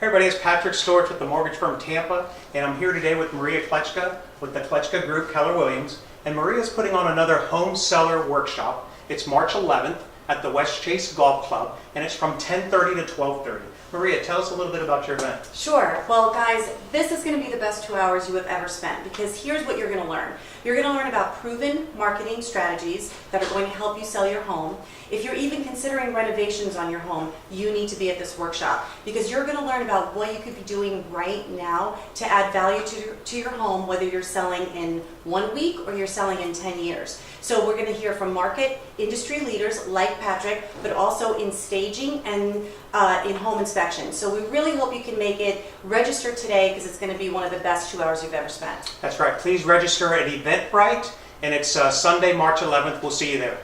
Hey everybody, it's Patrick Storch with the Mortgage Firm Tampa, and I'm here today with Maria Kletchka with the Kletchka Group, Keller Williams. And Maria's putting on another home seller workshop. It's March 11th at the Westchase Golf Club, and it's from 10:30 to 12:30. Maria, tell us a little bit about your event. Sure. Well, guys, this is going to be the best 2 hours you have ever spent, because here's what you're going to learn. You're going to learn about proven marketing strategies that are going to help you sell your home. If you're even considering renovations on your home, you need to be at this workshop, because you're going to learn about what you could be doing right now to add value to your home, whether you're selling in 1 week or you're selling in 10 years. So we're going to hear from market industry leaders like Patrick, but also in staging and in home inspection. So we really hope you can make it. Register today, because it's going to be one of the best 2 hours you've ever spent. That's right. Please register at Eventbrite, and it's Sunday, March 11th. We'll see you there.